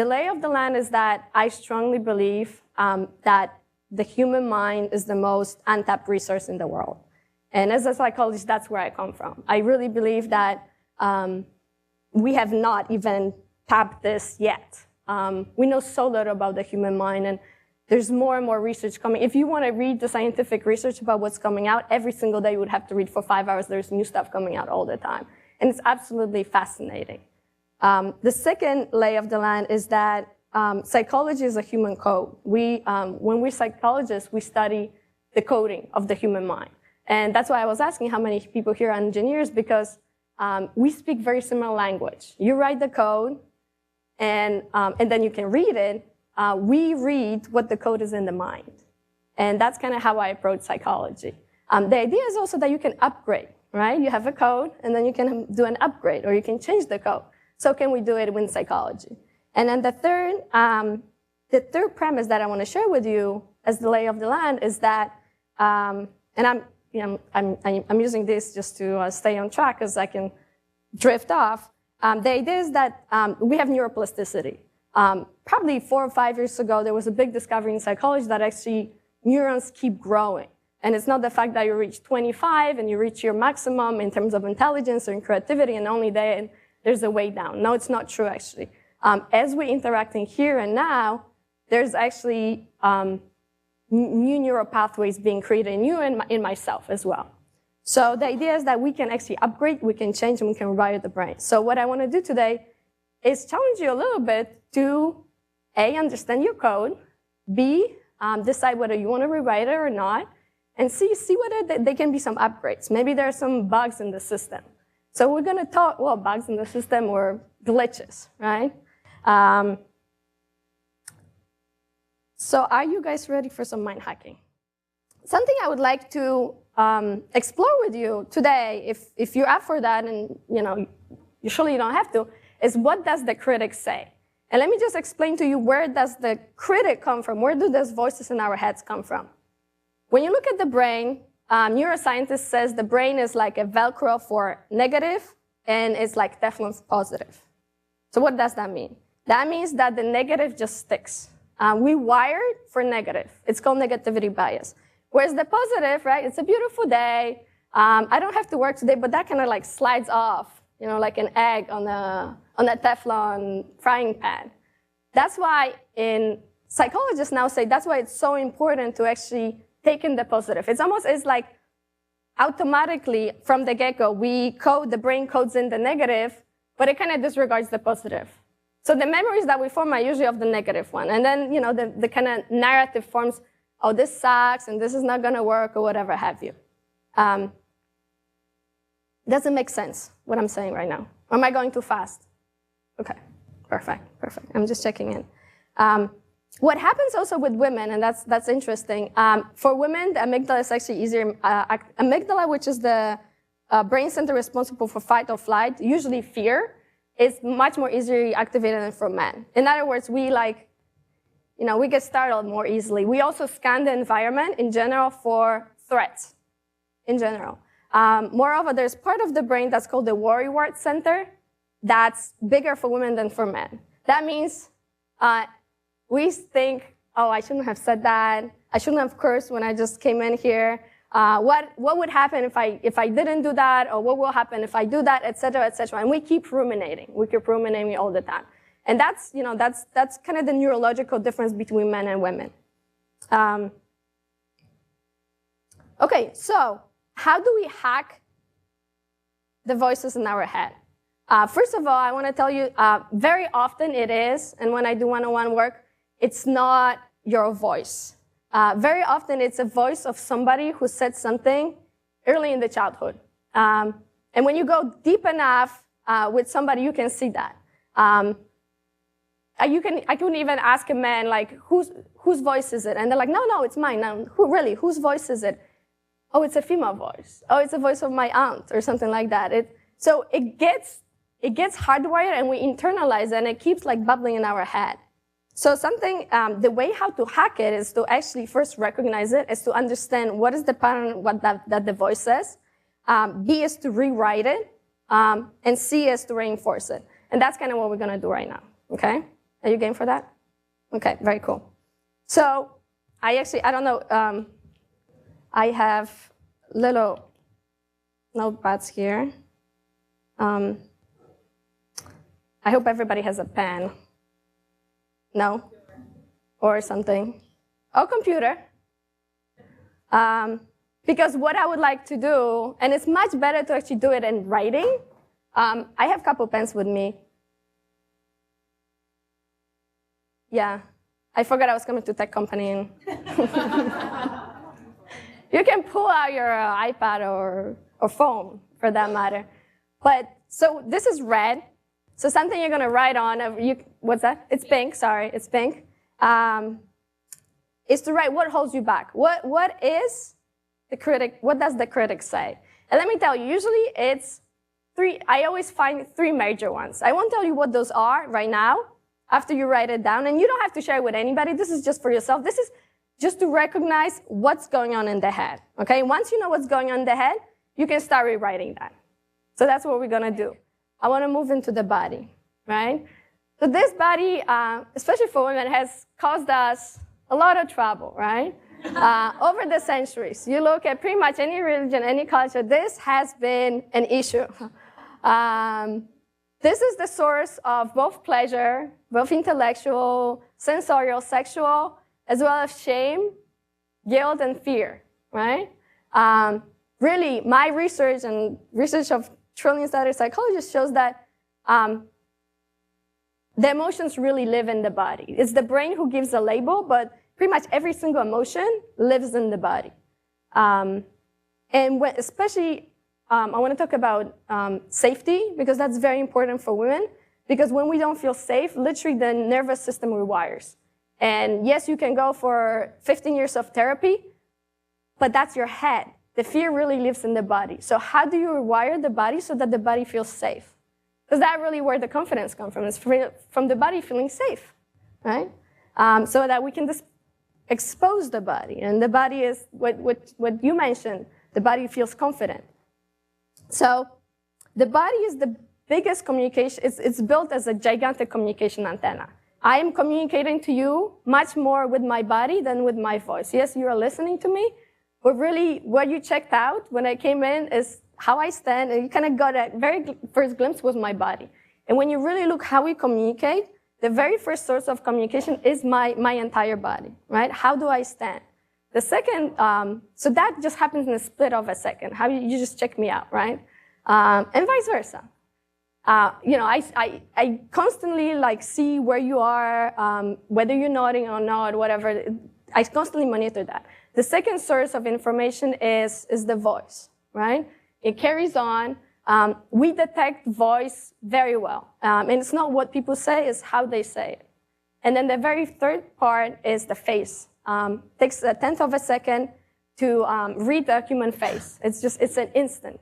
the lay of the land is that I strongly believe that the human mind is the most untapped resource in the world. And as a psychologist, that's where I come from. I really believe that we have not even tapped this yet. We know so little about the human mind, and there's more and more research coming. If you want to read the scientific research about what's coming out, every single day you would have to read for 5 hours. There's new stuff coming out all the time. And it's absolutely fascinating. The second lay of the land is that psychology is a human code. When we're psychologists, we study the coding of the human mind. And that's why I was asking how many people here are engineers, because we speak very similar language. You write the code, and then you can read it. We read what the code is in the mind. And that's kind of how I approach psychology. The idea is also that you can upgrade, right? You have a code, and then you can do an upgrade, or you can change the code. So can we do it with psychology? And then the third premise that I want to share with you as the lay of the land is that, and I'm using this just to stay on track because I can drift off. The idea is that we have neuroplasticity. Probably 4 or 5 years ago, there was a big discovery in psychology that actually neurons keep growing. And it's not the fact that you reach 25 and you reach your maximum in terms of intelligence or in creativity, and only then there's a way down. No, it's not true, actually. As we're interacting here and now, there's actually new neural pathways being created in you and in myself as well. So the idea is that we can actually upgrade, we can change, and we can rewire the brain. So what I want to do today is challenge you a little bit to A, understand your code, B, decide whether you want to rewrite it or not, and C, see whether there can be some upgrades. Maybe there are some bugs in the system. So we're going to talk, well, bugs in the system or glitches, right? So are you guys ready for some mind hacking? Something I would like to explore with you today, if you're up for that, and usually you don't have to, is what does the critic say? And let me just explain to you, where does the critic come from? Where do those voices in our heads come from? When you look at the brain, neuroscientists says the brain is like a Velcro for negative, and it's like Teflon for positive. So what does that mean? That means that the negative just sticks. We wired for negative. It's called negativity bias. Whereas the positive, right, it's a beautiful day. I don't have to work today, but that kind of like slides off, like an egg on a Teflon frying pan. That's why psychologists now say that's why it's so important to actually take in the positive. It's like automatically from the get-go, the brain codes in the negative, but it kind of disregards the positive. So the memories that we form are usually of the negative one. And then, the kind of narrative forms, oh, this sucks, and this is not going to work, or whatever have you. Does it make sense, what I'm saying right now? Or am I going too fast? Okay, perfect. I'm just checking in. What happens also with women, and that's interesting, for women, the amygdala is actually easier. Amygdala, which is the brain center responsible for fight or flight, usually fear, is much more easily activated than for men. In other words, we get startled more easily. We also scan the environment in general for threats, in general. Moreover, there's part of the brain that's called the worry ward center that's bigger for women than for men. That means we think, oh, I shouldn't have said that. I shouldn't have cursed when I just came in here. What would happen if I didn't do that, or what will happen if I do that, et cetera, et cetera. And we keep ruminating. We keep ruminating all the time. And that's kind of the neurological difference between men and women. Okay, so how do we hack the voices in our head? First of all, I want to tell you, very often it is, and when I do one-on-one work, it's not your voice. Very often it's a voice of somebody who said something early in the childhood. And when you go deep enough with somebody, you can see that. I couldn't even ask a man, like, whose voice is it? And they're like, no, it's mine. Now, whose voice is it? Oh, it's a female voice. Oh, it's the voice of my aunt, or something like that. So it gets hardwired, and we internalize it, and it keeps like bubbling in our head. So the way how to hack it is to actually first recognize it, is to understand what is the pattern that the voice says. B is to rewrite it, and C is to reinforce it. And that's kind of what we're going to do right now, okay? Are you game for that? Okay, very cool. So I don't know, I have little notepads here. I hope everybody has a pen. No? Or something. Or computer. Because what I would like to do, and it's much better to actually do it in writing. I have a couple pens with me. Yeah, I forgot I was coming to tech company. And you can pull out your iPad or phone, for that matter. But, so this is red. So something you're going to write on, what's that? It's pink, sorry, it's pink. Is to write what holds you back. What is the critic, what does the critic say? And let me tell you, usually it's I always find 3 major ones. I won't tell you what those are right now, after you write it down, and you don't have to share it with anybody. This is just for yourself. This is just to recognize what's going on in the head, okay? Once you know what's going on in the head, you can start rewriting that. So that's what we're gonna do. I wanna move into the body, right? So this body, especially for women, has caused us a lot of trouble, right? Over the centuries. You look at pretty much any religion, any culture, this has been an issue. This is the source of both pleasure, both intellectual, sensorial, sexual, as well as shame, guilt, and fear, right? Really, my research and research of trillions of other psychologists shows that the emotions really live in the body. It's the brain who gives the label, but pretty much every single emotion lives in the body. And especially, I want to talk about safety, because that's very important for women. Because when we don't feel safe, literally the nervous system rewires. And yes, you can go for 15 years of therapy, but that's your head. The fear really lives in the body. So how do you rewire the body so that the body feels safe? Because that's really where the confidence comes from. It's from the body feeling safe, right? So that we can just expose the body. And the body is what you mentioned. The body feels confident. So the body is the biggest communication. It's built as a gigantic communication antenna. I am communicating to you much more with my body than with my voice. Yes, you are listening to me, but really what you checked out when I came in is how I stand, and you kind of got a very first glimpse was my body. And when you really look how we communicate, the very first source of communication is my entire body, right? How do I stand? The second, so that just happens in a split of a second. How you just check me out, right? And vice versa. You know, I constantly like see where you are, whether you're nodding or not, whatever. I constantly monitor that. The second source of information is the voice, right? It carries on. We detect voice very well. And it's not what people say, it's how they say it. And then the very third part is the face. Takes 1/10 of a second to read the human face. It's an instant.